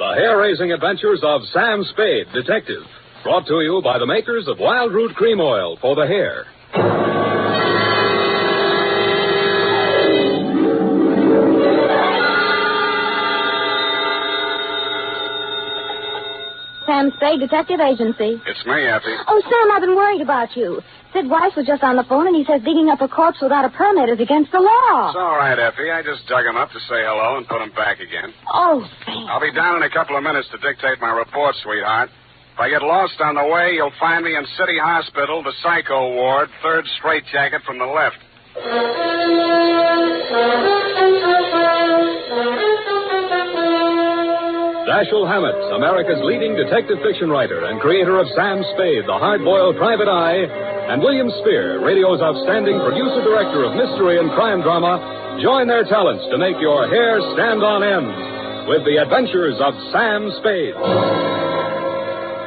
The hair-raising adventures of Sam Spade, detective. Brought to you by the makers of Wild Root Cream Oil for the hair. Sam Spade Detective Agency. It's me, Effie. Oh, Sam, I've been worried about you. Sid Weiss was just on the phone, and he says digging up a corpse without a permit is against the law. It's all right, Effie. I just dug him up to say hello and put him back again. Oh, Sam. I'll be down in a couple of minutes to dictate my report, sweetheart. If I get lost on the way, you'll find me in City Hospital, the Psycho Ward, third straitjacket from the left. Dashiell Hammett, America's leading detective fiction writer and creator of Sam Spade, the hard-boiled private eye, and William Spear, radio's outstanding producer-director of mystery and crime drama, join their talents to make your hair stand on end with the adventures of Sam Spade.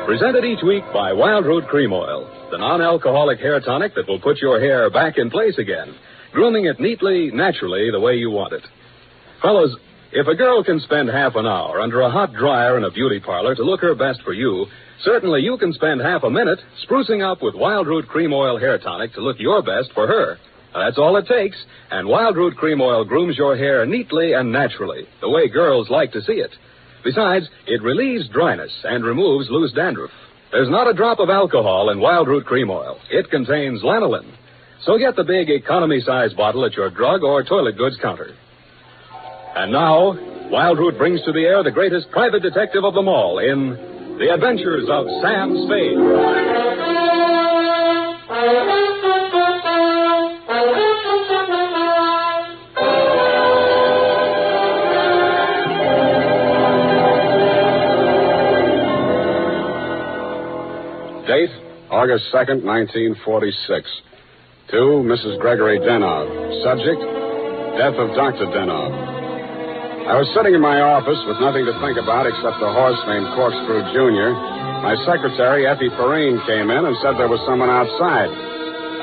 Presented each week by Wild Root Cream Oil, the non-alcoholic hair tonic that will put your hair back in place again, grooming it neatly, naturally, the way you want it. Fellows, if a girl can spend half an hour under a hot dryer in a beauty parlor to look her best for you, certainly you can spend half a minute sprucing up with Wild Root Cream Oil hair tonic to look your best for her. Now, that's all it takes, and Wild Root Cream Oil grooms your hair neatly and naturally, the way girls like to see it. Besides, it relieves dryness and removes loose dandruff. There's not a drop of alcohol in Wild Root Cream Oil. It contains lanolin. So get the big economy-size bottle at your drug or toilet goods counter. And now, Wild Root brings to the air the greatest private detective of them all in The Adventures of Sam Spade. Date, August 2nd, 1946. To Mrs. Gregory Denov. Subject, death of Dr. Denov. I was sitting in my office with nothing to think about except a horse named Corkscrew Jr. My secretary, Effie Perrine, came in and said there was someone outside.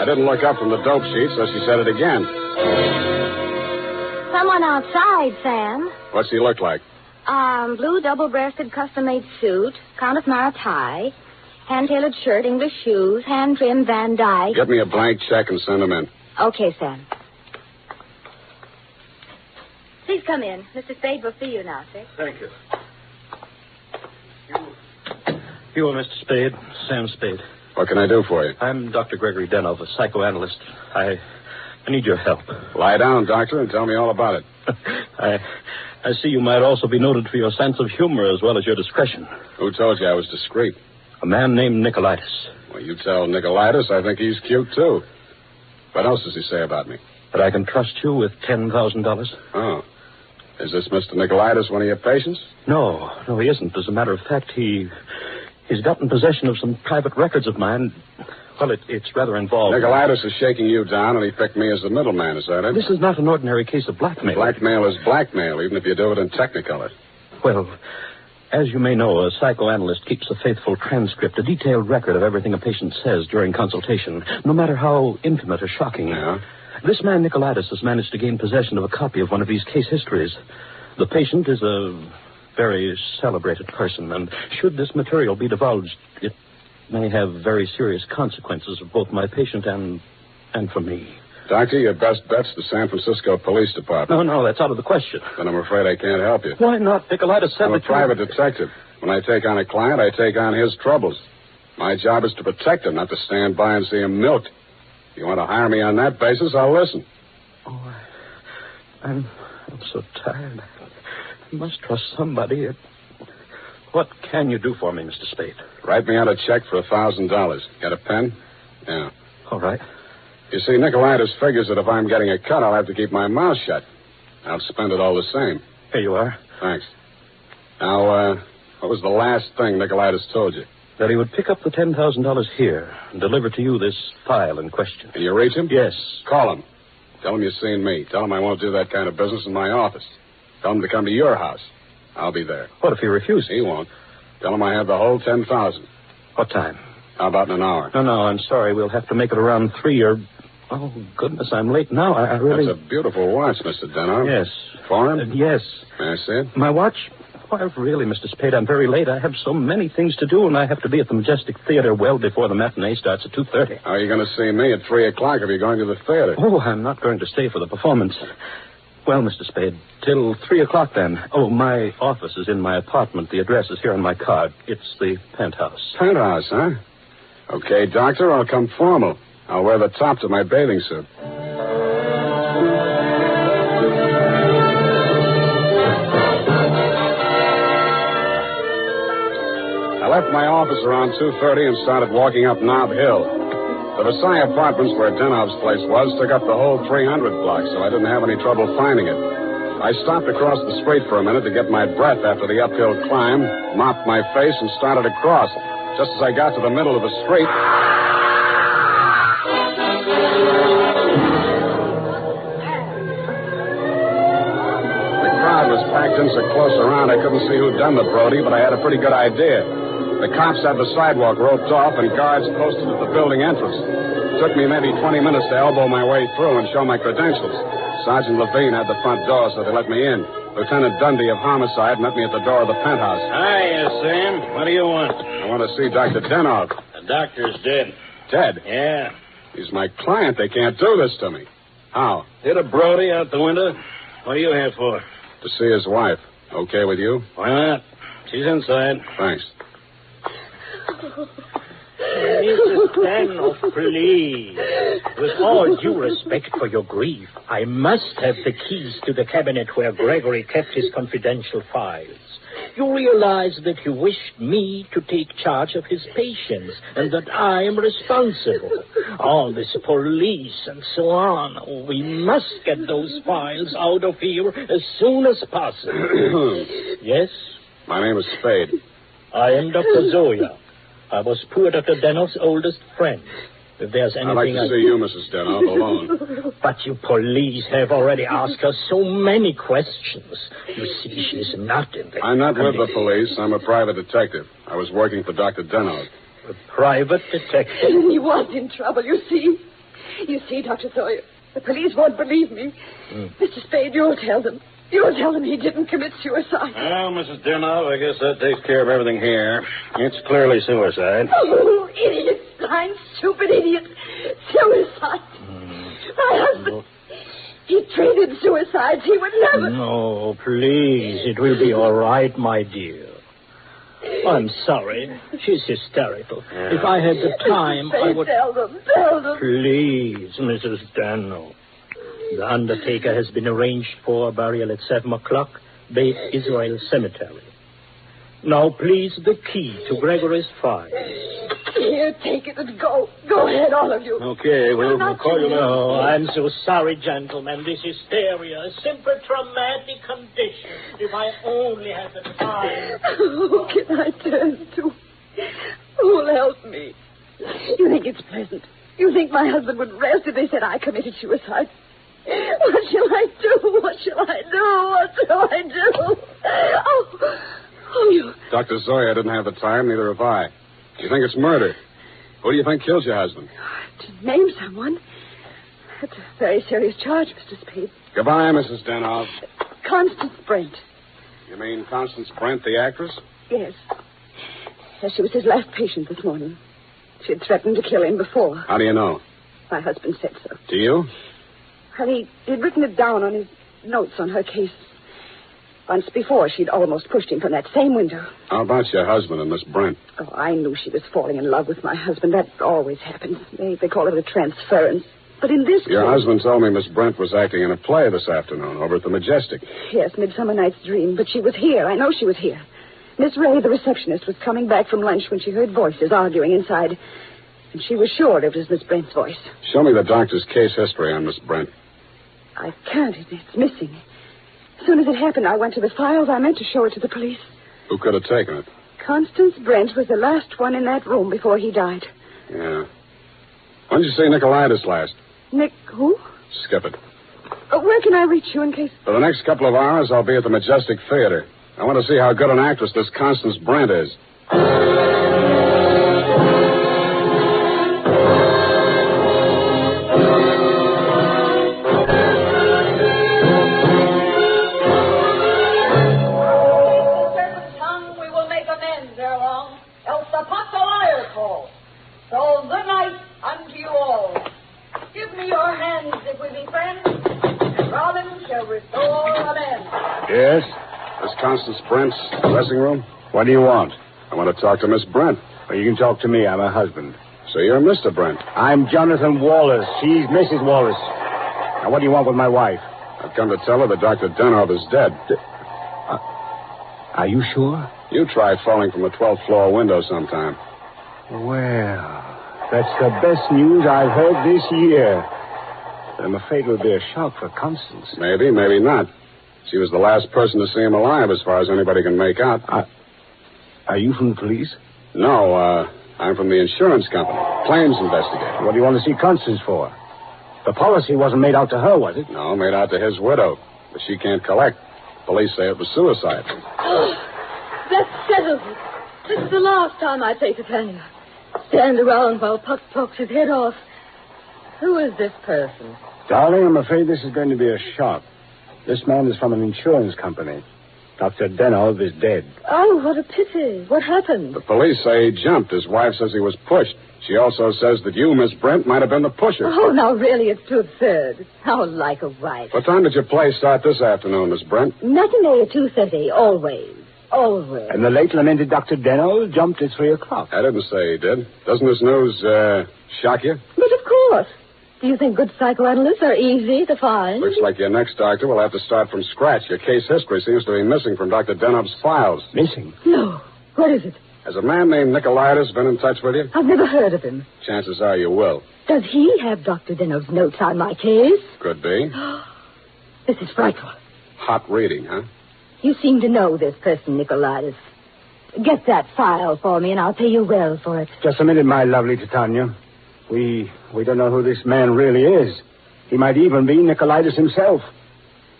I didn't look up from the dope sheet, so she said it again. Someone outside, Sam. What's he look like? Blue double-breasted custom-made suit, Countess Mara tie, hand-tailored shirt, English shoes, hand-trimmed Van Dyke. Get me a blank check and send him in. Okay, Sam. Please come in. Mr. Spade will see you now, sir. Thank you. You are Mr. Spade, Sam Spade. What can I do for you? I'm Dr. Gregory Denov, a psychoanalyst. I need your help. Lie down, doctor, and tell me all about it. I see you might also be noted for your sense of humor as well as your discretion. Who told you I was discreet? A man named Nicolaitis. Well, you tell Nicolaitis I think he's cute, too. What else does he say about me? That I can trust you with $10,000. Oh. Is this Mr. Nicolaitis one of your patients? No, he isn't. As a matter of fact, he's gotten possession of some private records of mine. Well, it's rather involved. Nicolaitis is shaking you down, and he picked me as the middleman, is that it? This is not an ordinary case of blackmail. Blackmail is blackmail, even if you do it in Technicolor. Well, as you may know, a psychoanalyst keeps a faithful transcript, a detailed record of everything a patient says during consultation, no matter how intimate or shocking. Yeah? This man, Nicolaitis, has managed to gain possession of a copy of one of these case histories. The patient is a very celebrated person, and should this material be divulged, it may have very serious consequences for both my patient and for me. Doctor, your best bet's the San Francisco Police Department. No, that's out of the question. Then I'm afraid I can't help you. Why not? Nicolaitis said I'm a private detective. When I take on a client, I take on his troubles. My job is to protect him, not to stand by and see him milked. If you want to hire me on that basis, I'll listen. Oh, I'm so tired. I must trust somebody. What can you do for me, Mr. Spade? Write me out a check for $1,000. Got a pen? Yeah. All right. You see, Nicolaitis figures that if I'm getting a cut, I'll have to keep my mouth shut. I'll spend it all the same. Here you are. Thanks. Now, what was the last thing Nicolaitis told you? That he would pick up the $10,000 here and deliver to you this file in question. Can you reach him? Yes. Call him. Tell him you've seen me. Tell him I won't do that kind of business in my office. Tell him to come to your house. I'll be there. What if he refuses? He won't. Tell him I have the whole $10,000. What time? How about in an hour? No, I'm sorry. We'll have to make it around 3 or... Oh, goodness, I'm late now. I really... That's a beautiful watch, Mr. Denov. Yes. Foreign? Yes. May I see it? My watch? Why, really, Mr. Spade, I'm very late. I have so many things to do, and I have to be at the Majestic Theater well before the matinee starts at 2:30. How are you going to see me at 3 o'clock if you're going to the theater? Oh, I'm not going to stay for the performance. Well, Mr. Spade, till 3 o'clock then. Oh, my office is in my apartment. The address is here on my card. It's the penthouse. Penthouse, huh? Okay, Doctor, I'll come formal. I'll wear the top to my bathing suit. I left my office around 2:30 and started walking up Nob Hill. The Versailles Apartments, where Denov's place was, took up the whole 300 block, so I didn't have any trouble finding it. I stopped across the street for a minute to get my breath after the uphill climb, mopped my face, and started across. Just as I got to the middle of the street... The crowd was packed in so close around I couldn't see who'd done the Brody, but I had a pretty good idea. The cops had the sidewalk roped off and guards posted at the building entrance. It took me maybe 20 minutes to elbow my way through and show my credentials. Sergeant Levine had the front door, so they let me in. Lieutenant Dundee of Homicide met me at the door of the penthouse. Hiya, Sam. What do you want? I want to see Dr. Denov. The doctor's dead. Dead? Yeah. He's my client. They can't do this to me. How? Hit a Brody out the window. What are you here for? To see his wife. Okay with you? Why not? She's inside. Thanks. Mrs. Danoff, please. With all due respect for your grief, I must have the keys to the cabinet where Gregory kept his confidential files. You realize that you wished me to take charge of his patients and that I am responsible. All this police and so on. We must get those files out of here as soon as possible. Yes? My name is Spade. I am Dr. Zoya. I was poor Dr. Denoff's oldest friend. If there's anything... I'd like to see you, Mrs. Denov, alone. But you police have already asked her so many questions. You see, she's not in the... I'm not with the police. I'm a private detective. I was working for Dr. Denov. A private detective? He was in trouble, you see. You see, Dr. Sawyer, the police won't believe me. Mr. Spade, you'll tell them. You'll tell them he didn't commit suicide. Well, Mrs. Denov, I guess that takes care of everything here. It's clearly suicide. Oh, idiot. Blind, stupid idiot. Suicide. My husband, he treated suicides. He would never... No, please. It will be all right, my dear. I'm sorry. She's hysterical. If I had the time, I would... Tell them. Please, Mrs. Dano. The undertaker has been arranged for burial at 7 o'clock, Beit Israel Cemetery. Now, please, the key to Gregory's files. Here, take it and go. Go ahead, all of you. Okay, we'll call you now. Oh, I'm so sorry, gentlemen. This hysteria, a simple traumatic condition. If I only had the time. Who can I turn to? Who will help me? You think it's pleasant? You think my husband would rest if they said I committed suicide? What shall I do? What shall I do? Oh, you... Dr. Zoya didn't have the time, neither have I. You think it's murder? Who do you think killed your husband? To name someone? That's a very serious charge, Mr. Spade. Goodbye, Mrs. Denov. Constance Brent. You mean Constance Brent, the actress? Yes. Yes, she was his last patient this morning. She had threatened to kill him before. How do you know? My husband said so. Do you? Well, he'd written it down on his notes on her case. Once before, she'd almost pushed him from that same window. How about your husband and Miss Brent? Oh, I knew she was falling in love with my husband. That always happens. They call it a transference. But in this Your case... husband told me Miss Brent was acting in a play this afternoon over at the Majestic. Yes, Midsummer Night's Dream. But she was here. I know she was here. Miss Ray, the receptionist, was coming back from lunch when she heard voices arguing inside. And she was sure it was Miss Brent's voice. Show me the doctor's case history on Miss Brent. I can't. It's missing. As soon as it happened, I went to the files. I meant to show it to the police. Who could have taken it? Constance Brent was the last one in that room before he died. Yeah. When did you see Nicolaitis last? Nick who? Skip it. Where can I reach you in case... For the next couple of hours, I'll be at the Majestic Theater. I want to see how good an actress this Constance Brent is. me, friends. And Robin shall restore the men. Yes? This Constance Brent's dressing room? What do you want? I want to talk to Miss Brent. Well, you can talk to me. I'm her husband. So you're Mr. Brent. I'm Jonathan Wallace. She's Mrs. Wallace. Now, what do you want with my wife? I've come to tell her that Dr. Denov is dead. Are you sure? You tried falling from the 12th floor window sometime. Well, that's the best news I've heard this year. But I'm afraid it would be a shock for Constance. Maybe, maybe not. She was the last person to see him alive, as far as anybody can make out. Are you from the police? No, I'm from the insurance company. Claims investigator. What do you want to see Constance for? The policy wasn't made out to her, was it? No, made out to his widow. But she can't collect. Police say it was suicide. Oh, that settles it. This is the last time I take Titania. Stand around while Puck talks his head off. Who is this person? Darling, I'm afraid this is going to be a shock. This man is from an insurance company. Dr. Denov is dead. Oh, what a pity. What happened? The police say he jumped. His wife says he was pushed. She also says that you, Miss Brent, might have been the pusher. Oh, now, really, it's too absurd. How like a wife. What time did your play start this afternoon, Miss Brent? Matinee at 2:30, always. Always. And the late lamented Dr. Denov jumped at 3 o'clock. I didn't say he did. Doesn't this news, shock you? But of course. Do you think good psychoanalysts are easy to find? Looks like your next doctor will have to start from scratch. Your case history seems to be missing from Dr. Denov's files. Missing? No. What is it? Has a man named Nicolaitis been in touch with you? I've never heard of him. Chances are you will. Does he have Dr. Denov's notes on my case? Could be. This is frightful. Hot reading, huh? You seem to know this person, Nicolaitis. Get that file for me, and I'll pay you well for it. Just a minute, my lovely Titania. We don't know who this man really is. He might even be Nicolaitis himself.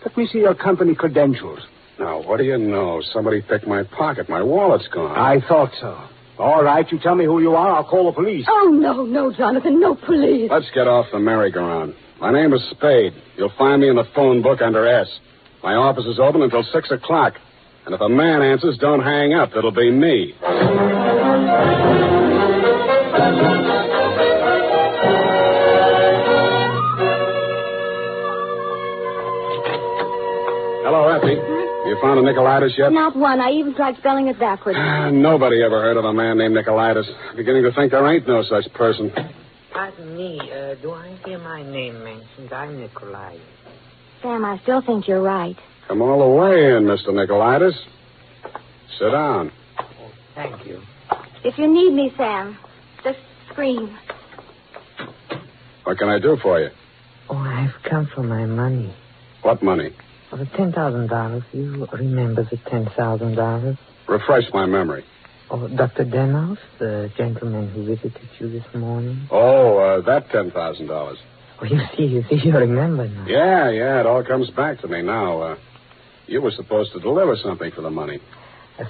Let me see your company credentials. Now, what do you know? Somebody picked my pocket. My wallet's gone. I thought so. All right, you tell me who you are. I'll call the police. Oh, no, Jonathan. No police. Let's get off the merry-go-round. My name is Spade. You'll find me in the phone book under S. My office is open until 6 o'clock. And if a man answers, don't hang up. It'll be me. Hello, Effie. You found a Nicolaitis yet? Not one. I even tried spelling it backwards. Nobody ever heard of a man named Nicolaitis. Beginning to think there ain't no such person. Pardon me, do I hear my name mentioned? I'm Nicolaitis. Sam, I still think you're right. Come all the way in, Mr. Nicolaitis. Sit down. Oh, thank you. If you need me, Sam, just scream. What can I do for you? Oh, I've come for my money. What money? For the $10,000. You remember the $10,000? Refresh my memory. Oh, Dr. Denov, the gentleman who visited you this morning? Oh, that $10,000. Oh, you see, you remember now. Yeah, it all comes back to me now. You were supposed to deliver something for the money.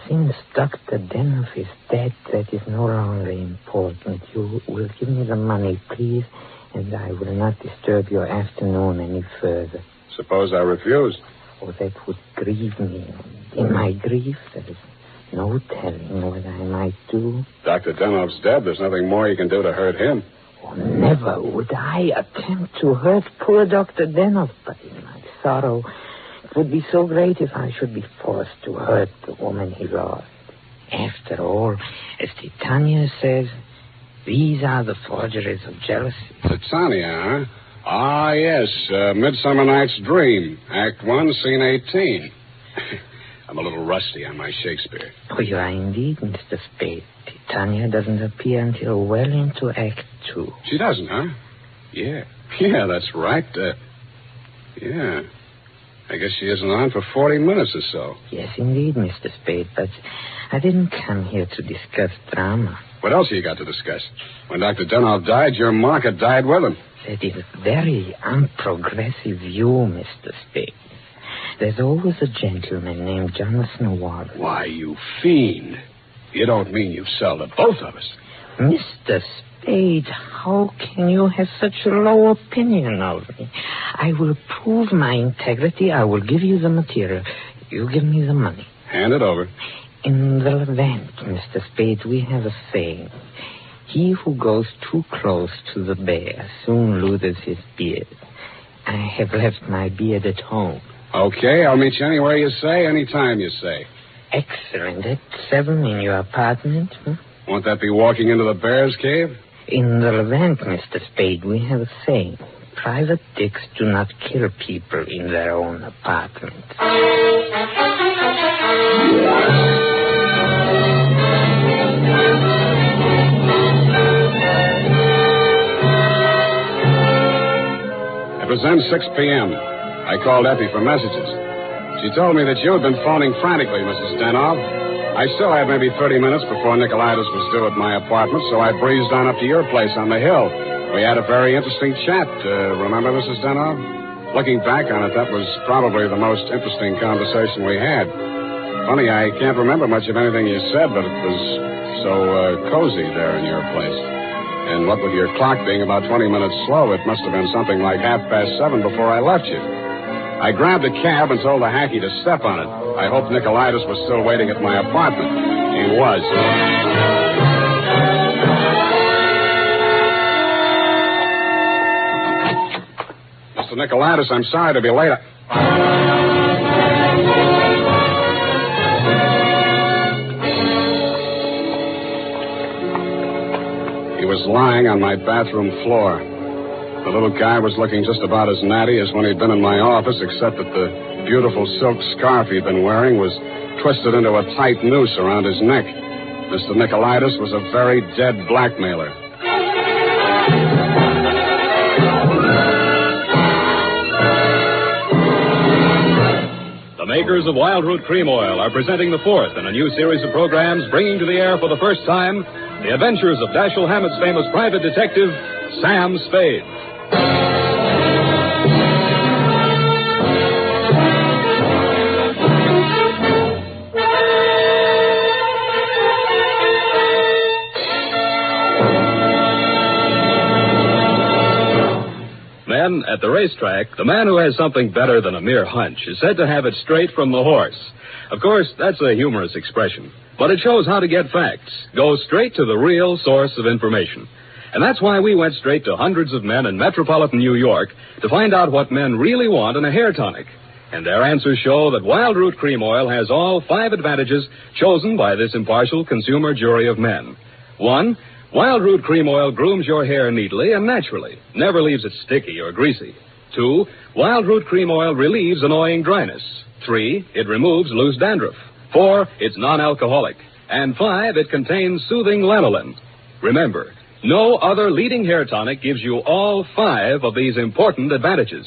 Since Dr. Denov is dead, that is no longer important. You will give me the money, please, and I will not disturb your afternoon any further. Suppose I refuse? Oh, that would grieve me. In my grief, there is no telling what I might do. Dr. Denov's dead. There's nothing more you can do to hurt him. Oh, never would I attempt to hurt poor Dr. Denov, but in my sorrow, it would be so great if I should be forced to hurt the woman he loved. After all, as Titania says, these are the forgeries of jealousy. Titania, huh? Ah, yes. Midsummer Night's Dream. Act 1, Scene 18. I'm a little rusty on my Shakespeare. Oh, you are indeed, Mr. Spade. Titania doesn't appear until well into Act 2. She doesn't, huh? Yeah, that's right. Yeah. I guess she isn't on for 40 minutes or so. Yes, indeed, Mr. Spade, but I didn't come here to discuss drama. What else have you got to discuss? When Dr. Denov died, your market died with him. That is a very unprogressive view, Mr. Spade. There's always a gentleman named Jonathan Wallace. Why, you fiend. You don't mean you've sold to both of us. Mr. Spade, how can you have such a low opinion of me? I will prove my integrity. I will give you the material. You give me the money. Hand it over. In the Levant, Mr. Spade, we have a saying. He who goes too close to the bear soon loses his beard. I have left my beard at home. Okay, I'll meet you anywhere you say, anytime you say. Excellent. At 7 in your apartment? Won't that be walking into the bear's cave? In the Levant, Mr. Spade, we have a saying. Private dicks do not kill people in their own apartment. It was then 6 p.m. I called Effie for messages. She told me that you had been phoning frantically, Mrs. Denov. I still had maybe 30 minutes before Nicolaitis was due at my apartment, so I breezed on up to your place on the hill. We had a very interesting chat. Remember, Mrs. Denov? Looking back on it, that was probably the most interesting conversation we had. Funny, I can't remember much of anything you said, but it was so cozy there in your place. And what with your clock being about 20 minutes slow, it must have been something like 7:30 before I left you. I grabbed a cab and told the hacky to step on it. I hoped Nicolaitis was still waiting at my apartment. He was. Mr. Nicolaitis, I'm sorry to be late. He was lying on my bathroom floor. The little guy was looking just about as natty as when he'd been in my office, except that the beautiful silk scarf he'd been wearing was twisted into a tight noose around his neck. Mr. Nicolaitis was a very dead blackmailer. The makers of Wild Root Cream Oil are presenting the fourth in a new series of programs bringing to the air for the first time the adventures of Dashiell Hammett's famous private detective, Sam Spade. Then, at the racetrack, the man who has something better than a mere hunch is said to have it straight from the horse. Of course, that's a humorous expression, but it shows how to get facts. Go straight to the real source of information. And that's why we went straight to hundreds of men in metropolitan New York to find out what men really want in a hair tonic. And their answers show that Wild Root Cream Oil has all 5 advantages chosen by this impartial consumer jury of men. 1, Wild Root Cream Oil grooms your hair neatly and naturally, never leaves it sticky or greasy. 2, Wild Root Cream Oil relieves annoying dryness. 3, it removes loose dandruff. 4, it's non-alcoholic. And 5, it contains soothing lanolin. Remember, no other leading hair tonic gives you all 5 of these important advantages.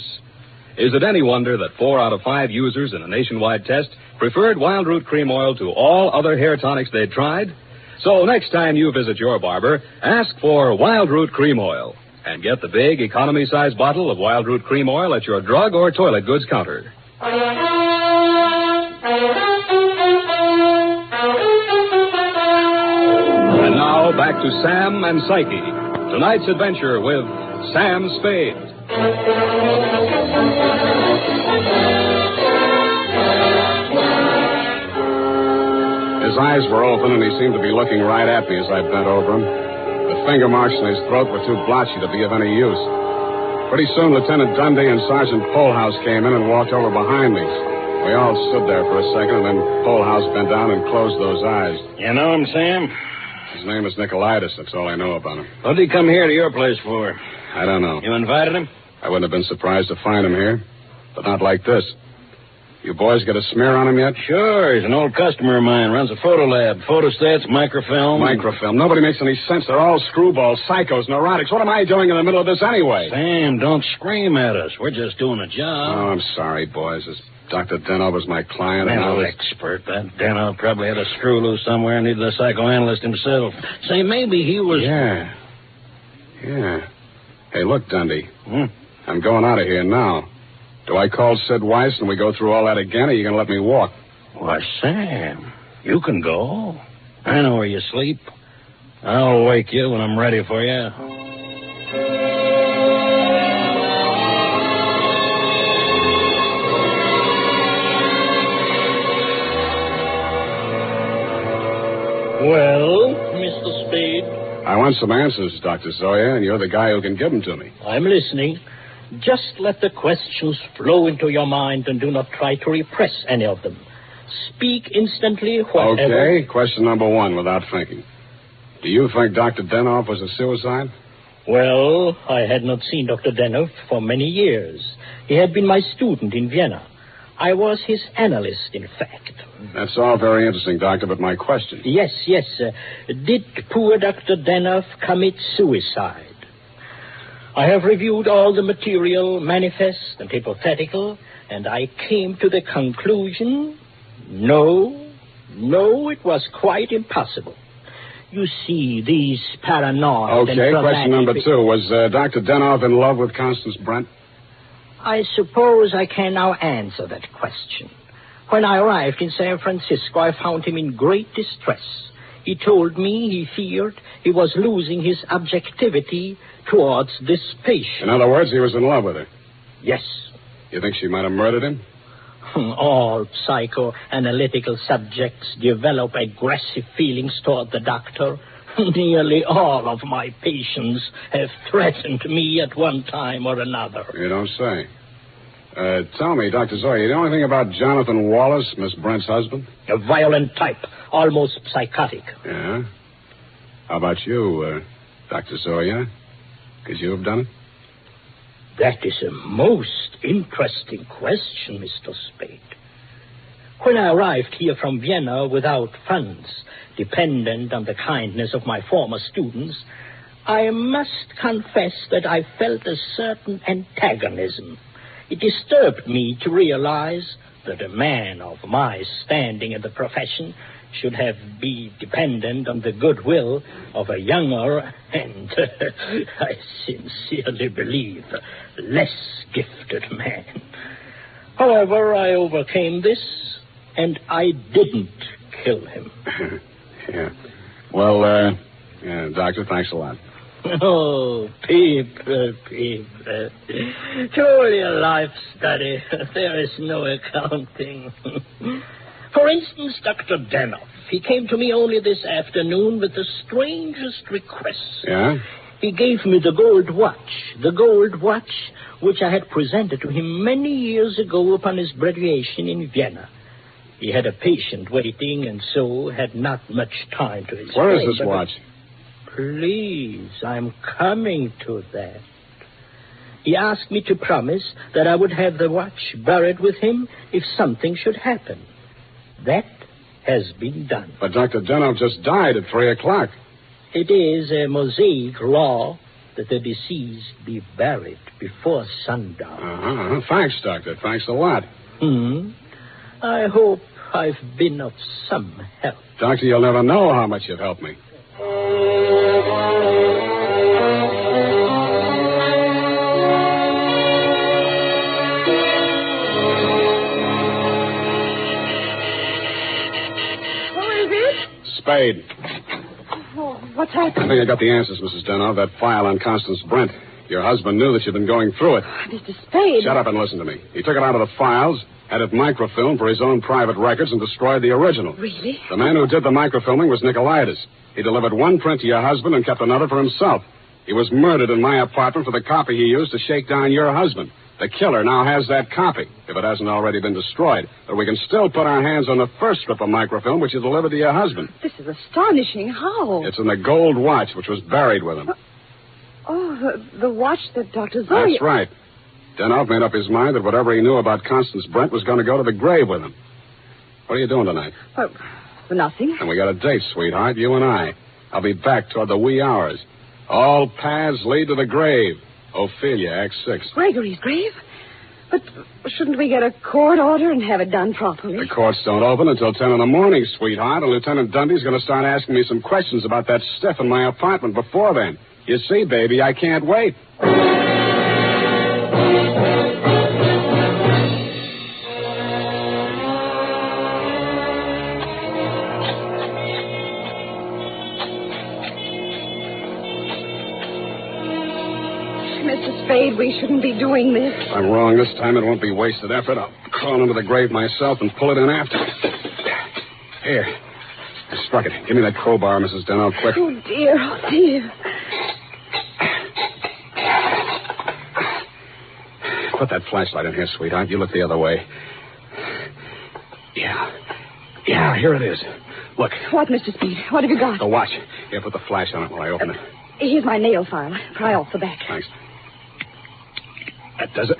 Is it any wonder that 4 out of 5 users in a nationwide test preferred Wild Root Cream Oil to all other hair tonics they'd tried? So next time you visit your barber, ask for Wild Root Cream Oil and get the big economy-size bottle of Wild Root Cream Oil at your drug or toilet goods counter. And now back to Sam and Psyche. Tonight's adventure with Sam Spade. His eyes were open, and he seemed to be looking right at me as I bent over him. The finger marks in his throat were too blotchy to be of any use. Pretty soon, Lieutenant Dundee and Sergeant Polhouse came in and walked over behind me. We all stood there for a second, and then Polhouse bent down and closed those eyes. You know him, Sam? His name is Nicolaitis. That's all I know about him. What did he come here to your place for? I don't know. You invited him? I wouldn't have been surprised to find him here, but not like this. You boys got a smear on him yet? Sure. He's an old customer of mine. Runs a photo lab. Photostats, microfilm. Microfilm. Nobody makes any sense. They're all screwballs, psychos, neurotics. What am I doing in the middle of this anyway? Sam, don't scream at us. We're just doing a job. Oh, I'm sorry, boys. This Dr. Denov was my client. Mental expert. That Denov probably had a screw loose somewhere and needed a psychoanalyst himself. Say, maybe he was... Yeah. Hey, look, Dundee. I'm going out of here now. Do I call Sid Weiss and we go through all that again, or are you going to let me walk? Why, Sam, you can go. I know where you sleep. I'll wake you when I'm ready for you. Well, Mr. Spade? I want some answers, Dr. Zoya, and you're the guy who can give them to me. I'm listening. Just let the questions flow into your mind and do not try to repress any of them. Speak instantly, whatever... Okay, question number 1, without thinking. Do you think Dr. Denoff was a suicide? Well, I had not seen Dr. Denoff for many years. He had been my student in Vienna. I was his analyst, in fact. That's all very interesting, Doctor, but my question... Yes. Did poor Dr. Denoff commit suicide? I have reviewed all the material, manifest and hypothetical, and I came to the conclusion, no, it was quite impossible. You see, these paranoid... Okay, question number 2. Was Dr. Denoff in love with Constance Brent? I suppose I can now answer that question. When I arrived in San Francisco, I found him in great distress. He told me he feared he was losing his objectivity towards this patient. In other words, he was in love with her? Yes. You think she might have murdered him? All psychoanalytical subjects develop aggressive feelings toward the doctor. Nearly all of my patients have threatened me at one time or another. You don't say. Tell me, Dr. Zoya, you know anything about Jonathan Wallace, Miss Brent's husband? A violent type, almost psychotic. Yeah? How about you, Dr. Zoya? Could you have done it? That is a most interesting question, Mr. Spade. When I arrived here from Vienna without funds, dependent on the kindness of my former students, I must confess that I felt a certain antagonism. It disturbed me to realize that a man of my standing in the profession should be dependent on the goodwill of a younger and, I sincerely believe, less gifted man. However, I overcame this, and I didn't kill him. Yeah. Well, Doctor, thanks a lot. Oh, people. Truly a life study. There is no accounting. For instance, Dr. Denoff. He came to me only this afternoon with the strangest requests. Yeah? He gave me the gold watch which I had presented to him many years ago upon his graduation in Vienna. He had a patient waiting and so had not much time to explain. Where is this watch? Please, I'm coming to that. He asked me to promise that I would have the watch buried with him if something should happen. That has been done. But Dr. Denoff just died at 3 o'clock. It is a Mosaic law that the deceased be buried before sundown. Thanks, Doctor. Thanks a lot. I hope I've been of some help. Doctor, you'll never know how much you've helped me. Spade. Oh, what's happened? I think I got the answers, Mrs. Denoff. That file on Constance Brent. Your husband knew that you'd been going through it. Mr. Spade. Shut up and listen to me. He took it out of the files, had it microfilmed for his own private records, and destroyed the original. Really? The man who did the microfilming was Nicolaitis. He delivered one print to your husband and kept another for himself. He was murdered in my apartment for the copy he used to shake down your husband. The killer now has that copy, if it hasn't already been destroyed. But we can still put our hands on the first strip of microfilm which you delivered to your husband. This is astonishing. How? It's in the gold watch which was buried with him. Oh, the watch that Dr. Zoya... That's right. Denoff made up his mind that whatever he knew about Constance Brent was going to go to the grave with him. What are you doing tonight? Nothing. And we got a date, sweetheart, you and I. I'll be back toward the wee hours. All paths lead to the grave. Ophelia, Act 6. Gregory's grave? But shouldn't we get a court order and have it done properly? The courts don't open until 10 in the morning, sweetheart, and Lieutenant Dundee's going to start asking me some questions about that stiff in my apartment before then. You see, baby, I can't wait. Mr. Spade, we shouldn't be doing this. If I'm wrong this time, it won't be wasted effort. I'll crawl into the grave myself and pull it in after. Here. I struck it. Give me that crowbar, Mrs. Denoff, quick. Oh, dear. Put that flashlight in here, sweetheart. You look the other way. Yeah. Yeah, here it is. Look. What, Mr. Spade? What have you got? The watch. Here, put the flash on it while I open it. Here's my nail file. Pry off the back. Thanks. That does it.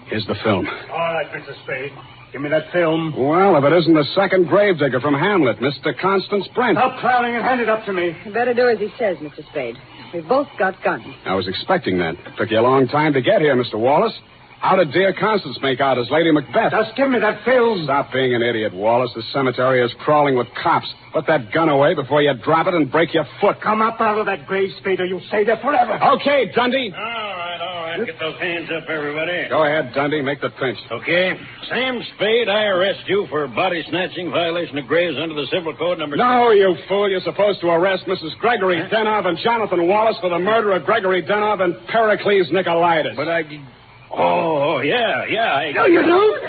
Here's the film. All right, Mr. Spade. Give me that film. Well, if it isn't the second gravedigger from Hamlet, Mr. Constance Brent. Stop clowning and hand it up to me. You better do as he says, Mr. Spade. We've both got guns. I was expecting that. Took you a long time to get here, Mr. Wallace. How did dear Constance make out as Lady Macbeth? Just give me that film. Stop being an idiot, Wallace. The cemetery is crawling with cops. Put that gun away before you drop it and break your foot. Come up out of that grave, Spade, or you'll stay there forever. Okay, Dundee. All right. Get those hands up, everybody. Go ahead, Dundee. Make the pinch. Okay. Sam Spade, I arrest you for body snatching, violation of graves under the Civil Code number... No, you fool. You're supposed to arrest Mrs. Gregory Denov and Jonathan Wallace for the murder of Gregory Denov and Pericles Nicolaitis. But I... Oh, yeah. No, you don't.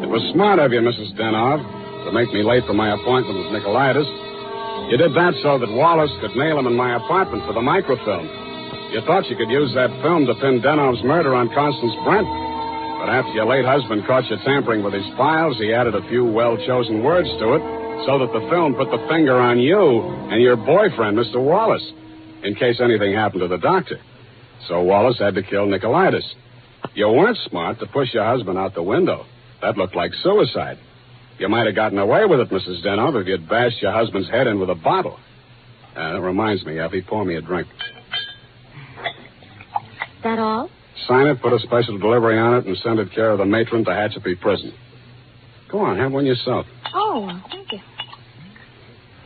It was smart of you, Mrs. Denov, to make me late for my appointment with Nicolaitis. You did that so that Wallace could nail him in my apartment for the microfilm. You thought you could use that film to pin Denov's murder on Constance Brent. But after your late husband caught you tampering with his files, he added a few well-chosen words to it so that the film put the finger on you and your boyfriend, Mr. Wallace, in case anything happened to the doctor. So Wallace had to kill Nicolaitis. You weren't smart to push your husband out the window. That looked like suicide. You might have gotten away with it, Mrs. Denov, if you'd bashed your husband's head in with a bottle. That reminds me, Effie, pour me a drink. That all? Sign it, put a special delivery on it, and send it care of the matron to Hatchapee Prison. Go on, have one yourself. Oh, thank you.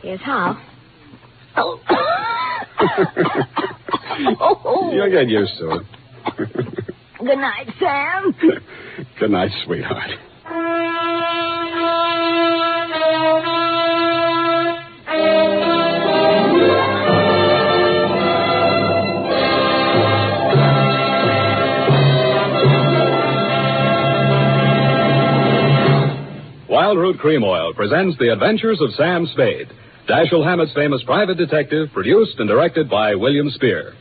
Here's how. Oh. You'll get used to it. Good night, Sam. Good night, sweetheart. Wild Root Cream Oil presents The Adventures of Sam Spade, Dashiell Hammett's famous private detective, produced and directed by William Spear.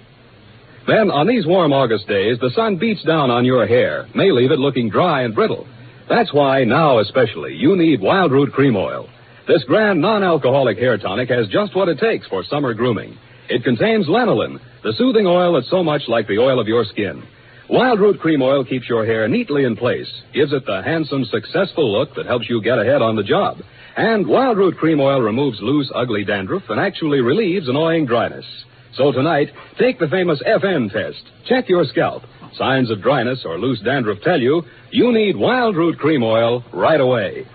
Then, on these warm August days, the sun beats down on your hair, may leave it looking dry and brittle. That's why, now especially, you need Wild Root Cream Oil. This grand non-alcoholic hair tonic has just what it takes for summer grooming. It contains lanolin, the soothing oil that's so much like the oil of your skin. Wild Root Cream Oil keeps your hair neatly in place, gives it the handsome, successful look that helps you get ahead on the job. And Wild Root Cream Oil removes loose, ugly dandruff and actually relieves annoying dryness. So tonight, take the famous FN test. Check your scalp. Signs of dryness or loose dandruff tell you need Wild Root Cream Oil right away.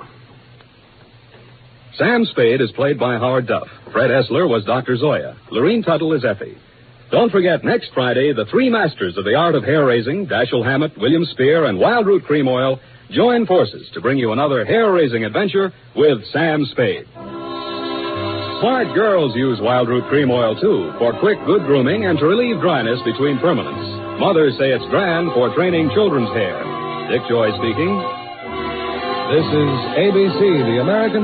Sam Spade is played by Howard Duff. Fred Essler was Dr. Zoya. Lorene Tuttle is Effie. Don't forget, next Friday, the three masters of the art of hair-raising, Dashiell Hammett, William Spear, and Wild Root Cream Oil, join forces to bring you another hair-raising adventure with Sam Spade. Smart girls use Wild Root Cream Oil, too, for quick, good grooming and to relieve dryness between permanents. Mothers say it's grand for training children's hair. Dick Joy speaking. This is ABC, the American